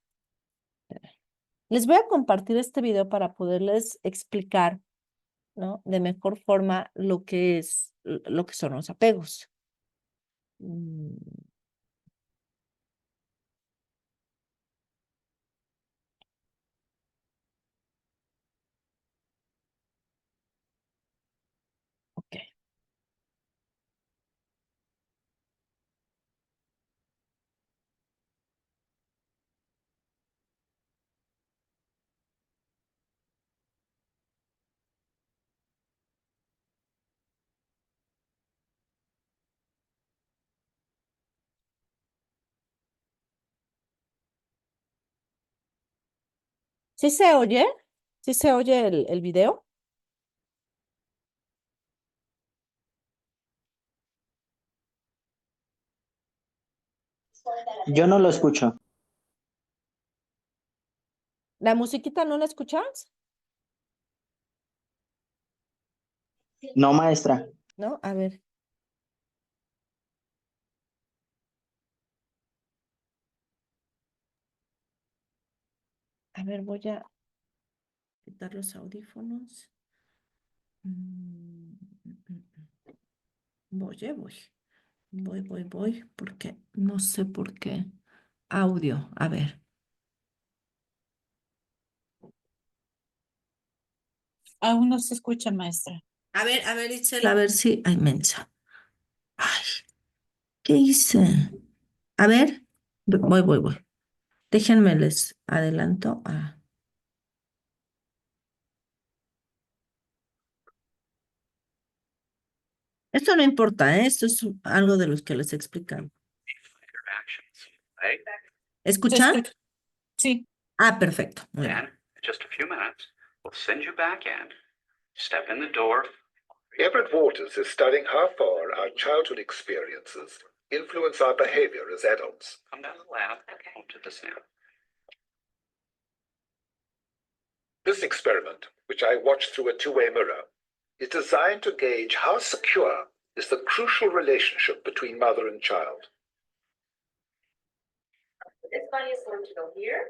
Les voy a compartir este video para poderles explicar, ¿no? De mejor forma lo que son los apegos. Mm, ok. ¿Sí se oye? ¿Sí se oye el video? Yo no lo escucho. ¿La musiquita no la escuchas? No, maestra. ¿No? A ver. A ver, voy a quitar los audífonos. Voy, porque no sé por qué. Audio, a ver. Aún no se escucha, maestra. A ver, Itzel, a ver si. Ay, mensa. Ay, ¿qué hice? A ver, voy. Déjenme les adelanto. Esto no importa, ¿eh? Esto es algo de los que les explican. ¿Se ¿Escuchan? escucha? Sí. Ah, perfecto. Muy bien. And in just a few minutes, we'll send you back in. Step in the door. Everett Waters is studying how far our childhood experiences influence our behavior as adults. Come down to the lab. Move to this now. This experiment, which I watched through a two-way mirror, is designed to gauge how secure is the crucial relationship between mother and child. This bunny is going to go here,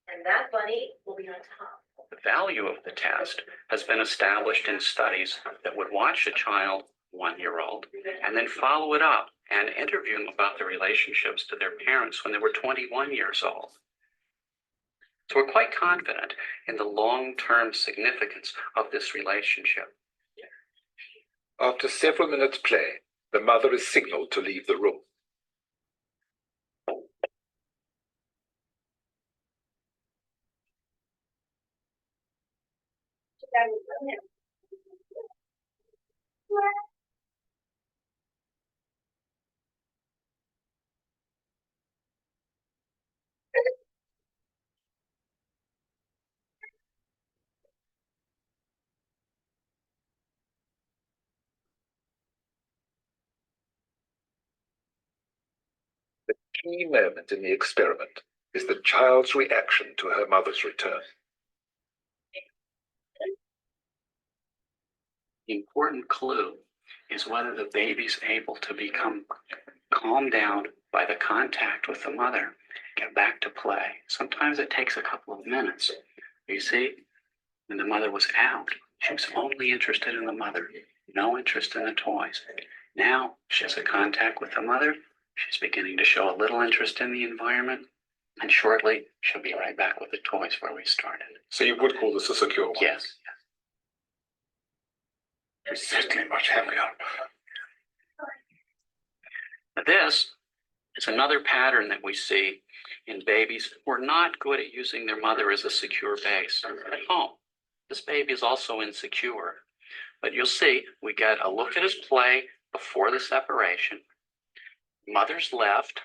and that bunny will be on top. The value of the test has been established in studies that would watch a child 1-year-old and then follow it up and interview them about their relationships to their parents when they were 21 years old. So we're quite confident in the long-term significance of this relationship. After several minutes' play, the mother is signaled to leave the room. The key moment in the experiment is the child's reaction to her mother's return. The important clue is whether the baby's able to become calmed down by the contact with the mother, get back to play. Sometimes it takes a couple of minutes. You see, when the mother was out, she was only interested in the mother, no interest in the toys. Now she has a contact with the mother. She's beginning to show a little interest in the environment, and shortly she'll be right back with the toys where we started. So you would call this a secure one? Yes. You're certainly much happier. This is another pattern that we see in babies who are not good at using their mother as a secure base at home. This baby is also insecure, but you'll see we get a look at his play before the separation. Mother's left.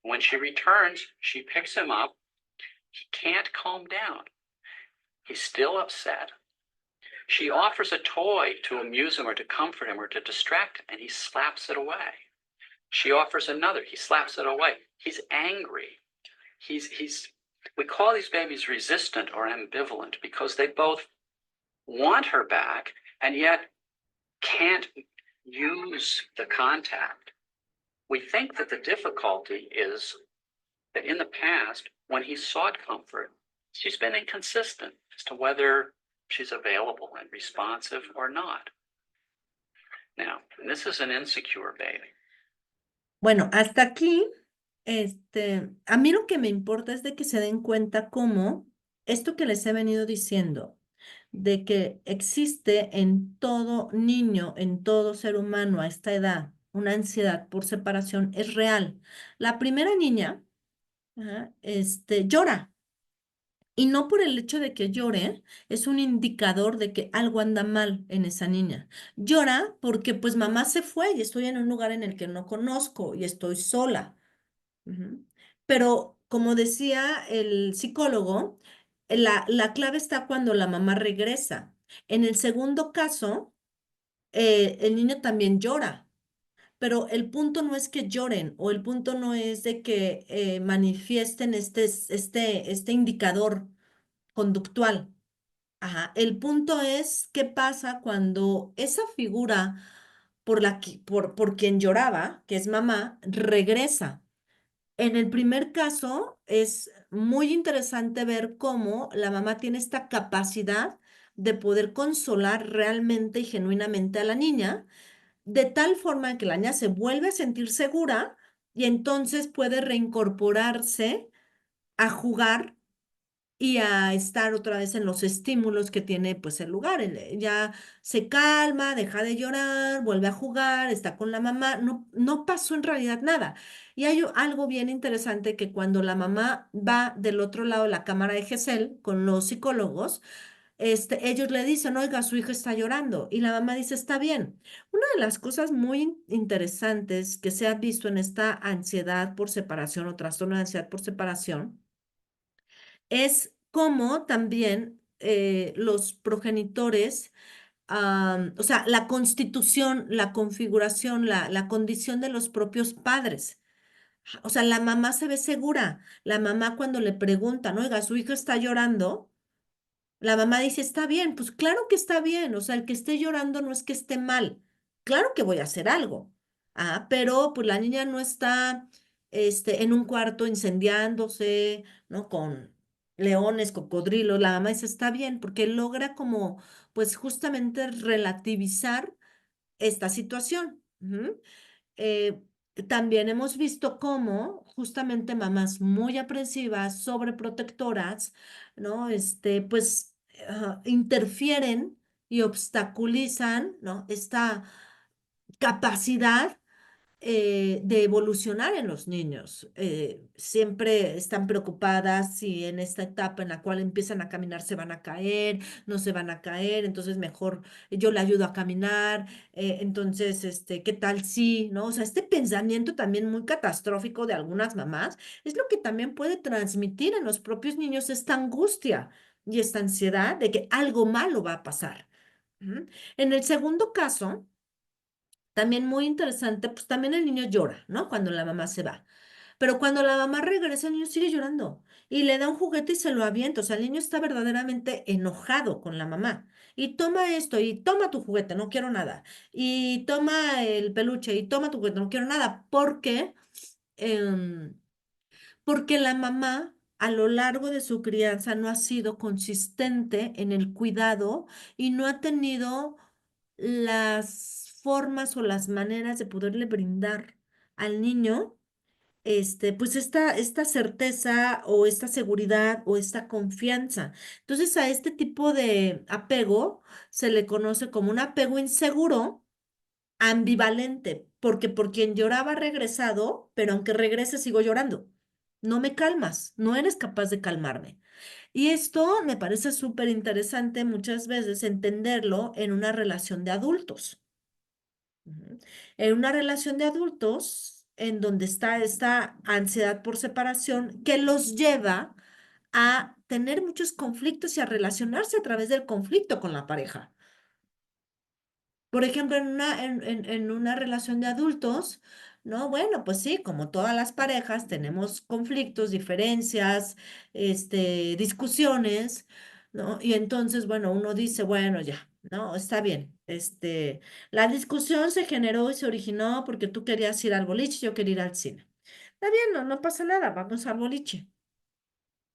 When she returns, she picks him up. He can't calm down. He's still upset. She offers a toy to amuse him or to comfort him or to distract him, and he slaps it away. She offers another. He slaps it away. He's angry. We call these babies resistant or ambivalent because they both want her back and yet can't use the contact. We think that the difficulty is that in the past, when he sought comfort, she's been inconsistent as to whether she's available and responsive or not. Now, this is an insecure baby. Bueno, hasta aquí, a mí lo que me importa es de que se den cuenta cómo esto que les he venido diciendo, de que existe en todo niño, en todo ser humano a esta edad, una ansiedad por separación, es real. La primera niña, llora. Y no por el hecho de que llore, es un indicador de que algo anda mal en esa niña. Llora porque pues mamá se fue y estoy en un lugar en el que no conozco y estoy sola. Ujú. Pero como decía el psicólogo, la clave está cuando la mamá regresa. En el segundo caso, el niño también llora. Pero el punto no es que lloren o el punto no es de que manifiesten este indicador conductual. Ajá. El punto es qué pasa cuando esa figura por quien lloraba, que es mamá, regresa. En el primer caso es muy interesante ver cómo la mamá tiene esta capacidad de poder consolar realmente y genuinamente a la niña, de tal forma que la niña se vuelve a sentir segura y entonces puede reincorporarse a jugar y a estar otra vez en los estímulos que tiene pues el lugar. Ya se calma, deja de llorar, vuelve a jugar, está con la mamá, no pasó en realidad nada. Y hay algo bien interesante que cuando la mamá va del otro lado de la cámara de Gesell con los psicólogos, ellos le dicen, oiga, su hija está llorando. Y la mamá dice, está bien. Una de las cosas muy interesantes que se ha visto en esta ansiedad por separación o trastorno de ansiedad por separación es cómo también los progenitores, o sea, la constitución, la configuración, la condición de los propios padres. O sea, la mamá se ve segura. La mamá cuando le preguntan, oiga, su hijo está llorando, la mamá dice, está bien, pues claro que está bien, o sea, el que esté llorando no es que esté mal, claro que voy a hacer algo, pero pues la niña no está en un cuarto incendiándose, ¿no? Con leones, cocodrilos, la mamá dice, está bien, porque logra como, pues justamente relativizar esta situación. Ujú. Eh, También hemos visto cómo justamente mamás muy aprensivas, sobreprotectoras, ¿no? Pues interfieren y obstaculizan, ¿no? Esta capacidad de evolucionar en los niños. Siempre están preocupadas si en esta etapa en la cual empiezan a caminar se van a caer, no se van a caer, entonces mejor yo le ayudo a caminar, entonces, ¿qué tal si, no? O sea, este pensamiento también muy catastrófico de algunas mamás es lo que también puede transmitir en los propios niños esta angustia y esta ansiedad de que algo malo va a pasar. Ujú. En el segundo caso, también muy interesante, pues también el niño llora, ¿no? Cuando la mamá se va. Pero cuando la mamá regresa, el niño sigue llorando y le da un juguete y se lo avienta. O sea, el niño está verdaderamente enojado con la mamá. Y toma esto y toma tu juguete, no quiero nada. Y toma el peluche y toma tu juguete, no quiero nada. Em, porque la mamá a lo largo de su crianza no ha sido consistente en el cuidado y no ha tenido las formas o las maneras de poderle brindar al niño, pues esta certeza o esta seguridad o esta confianza. Entonces a este tipo de apego se le conoce como un apego inseguro, ambivalente, porque por quien lloraba ha regresado, pero aunque regrese sigo llorando. No me calmas, no eres capaz de calmarme. Y esto me parece súper interesante muchas veces entenderlo en una relación de adultos. Ujú. En una relación de adultos en donde está esta ansiedad por separación que los lleva a tener muchos conflictos y a relacionarse a través del conflicto con la pareja. Por ejemplo, en una relación de adultos, ¿no? Bueno, pues sí, como todas las parejas, tenemos conflictos, diferencias, discusiones, ¿no? Y entonces, bueno, uno dice, bueno, ya, ¿no? Está bien. La discusión se generó y se originó porque tú querías ir al boliche, yo quería ir al cine. está bien, no pasa nada, vamos al boliche,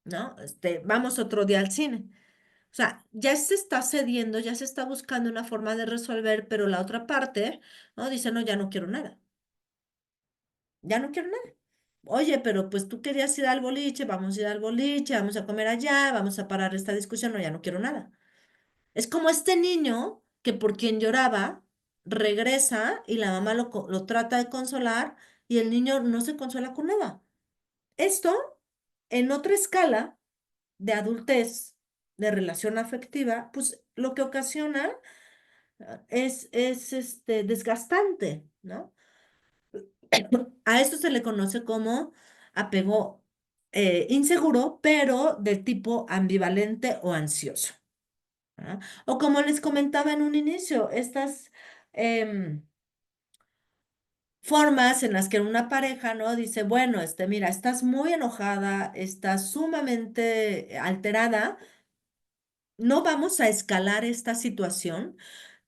¿no? Vamos otro día al cine. O sea, ya se está cediendo, ya se está buscando una forma de resolver, pero la otra parte, ¿no? Dice, no, ya no quiero nada, ya no quiero nada. Oye, pero pues tú querías ir al boliche, vamos a ir al boliche, vamos a comer allá, vamos a parar esta discusión, no, ya no quiero nada. Es como este niño que por quien lloraba, regresa y la mamá lo trata de consolar y el niño no se consuela con nada. Esto, en otra escala de adultez, de relación afectiva, pues lo que ocasiona es desgastante, ¿no? A esto se le conoce como apego inseguro, pero del tipo ambivalente o ansioso. ¿Ah? O como les comentaba en un inicio, estas em, formas en las que una pareja, ¿no? Dice, bueno, mira, estás muy enojada, estás sumamente alterada, no vamos a escalar esta situación.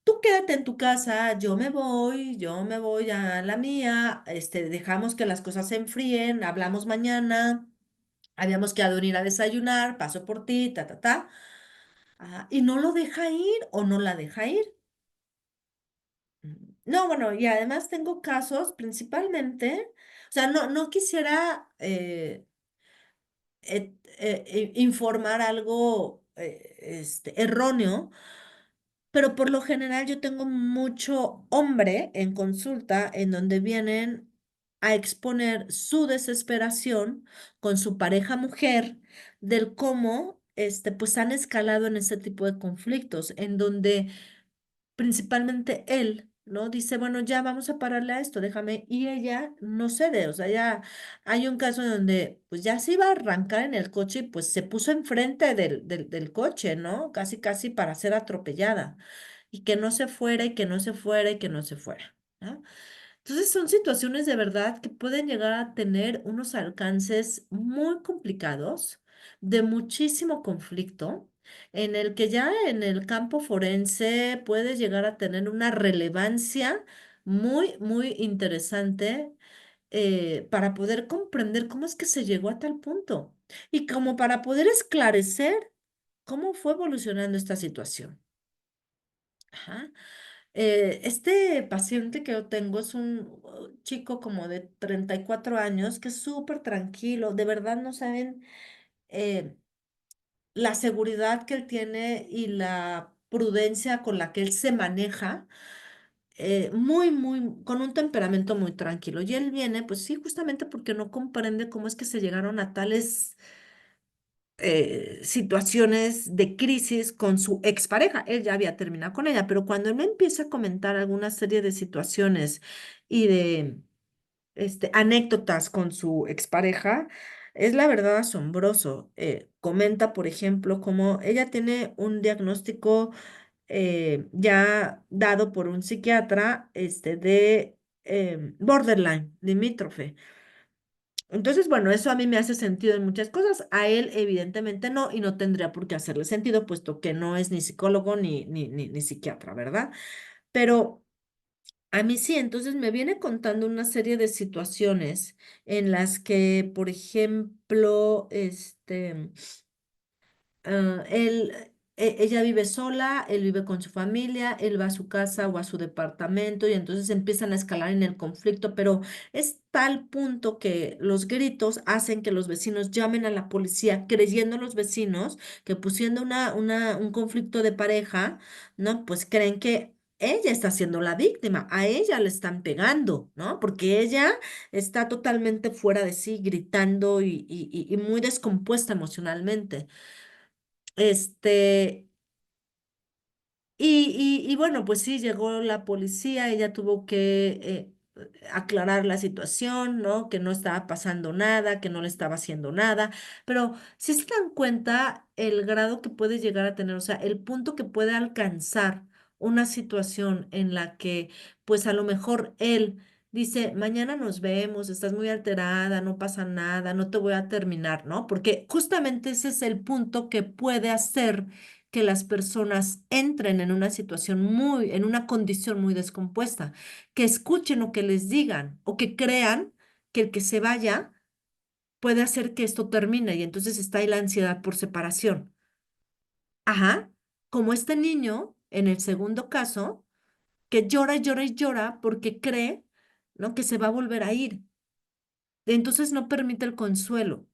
Tú quédate en tu casa, yo me voy a la mía, dejamos que las cosas se enfríen, hablamos mañana, habíamos quedado en ir a desayunar, paso por ti, ta, ta, ta. Y no lo deja ir o no la deja ir. No, bueno, y además tengo casos principalmente, o sea, no quisiera informar algo erróneo, pero por lo general yo tengo mucho hombre en consulta en donde vienen a exponer su desesperación con su pareja mujer del cómo pues han escalado en ese tipo de conflictos, en donde principalmente él, ¿no? Dice, bueno, ya vamos a pararle a esto, déjame, y ella no cede, o sea, ya hay un caso en donde pues ya se iba a arrancar en el coche y pues se puso enfrente del coche, ¿no? Casi, casi para ser atropellada, y que no se fuera, y que no se fuera, y que no se fuera, ¿no? Entonces son situaciones de verdad que pueden llegar a tener unos alcances muy complicados, de muchísimo conflicto, en el que ya en el campo forense puede llegar a tener una relevancia muy, muy interesante para poder comprender cómo es que se llegó a tal punto y como para poder esclarecer cómo fue evolucionando esta situación. Ajá. Este paciente que yo tengo es un chico como de 34 años que es súper tranquilo, de verdad no saben eh, la seguridad que él tiene y la prudencia con la que él se maneja, con un temperamento muy tranquilo. Y él viene, pues sí, justamente porque no comprende cómo es que se llegaron a tales situaciones de crisis con su expareja. Él ya había terminado con ella, pero cuando él me empieza a comentar alguna serie de situaciones y de anécdotas con su expareja, es la verdad asombroso. Comenta, por ejemplo, cómo ella tiene un diagnóstico ya dado por un psiquiatra de borderline, limítrofe. Entonces, bueno, eso a mí me hace sentido en muchas cosas, a él evidentemente no, y no tendría por qué hacerle sentido, puesto que no es ni psicólogo ni psiquiatra, ¿verdad? Pero a mí sí, entonces me viene contando una serie de situaciones en las que, por ejemplo, ella vive sola, él vive con su familia, él va a su casa o a su departamento y entonces empiezan a escalar en el conflicto, pero es tal punto que los gritos hacen que los vecinos llamen a la policía, creyendo los vecinos que pusiendo un conflicto de pareja, ¿no? Pues creen que ella está siendo la víctima, a ella le están pegando, ¿no? Porque ella está totalmente fuera de sí, gritando y muy descompuesta emocionalmente. Este, y bueno, pues sí, llegó la policía, ella tuvo que aclarar la situación, ¿no? Que no estaba pasando nada, que no le estaba haciendo nada, pero si se dan cuenta el grado que puede llegar a tener, o sea, el punto que puede alcanzar una situación en la que, pues a lo mejor él dice, mañana nos vemos, estás muy alterada, no pasa nada, no te voy a terminar, ¿no? Porque justamente ese es el punto que puede hacer que las personas entren en una situación en una condición muy descompuesta, que escuchen o que les digan o que crean que el que se vaya puede hacer que esto termine y entonces está ahí la ansiedad por separación. Ajá, como este niño en el segundo caso, que llora y llora y llora porque cree, ¿no? que se va a volver a ir. Entonces no permite el consuelo.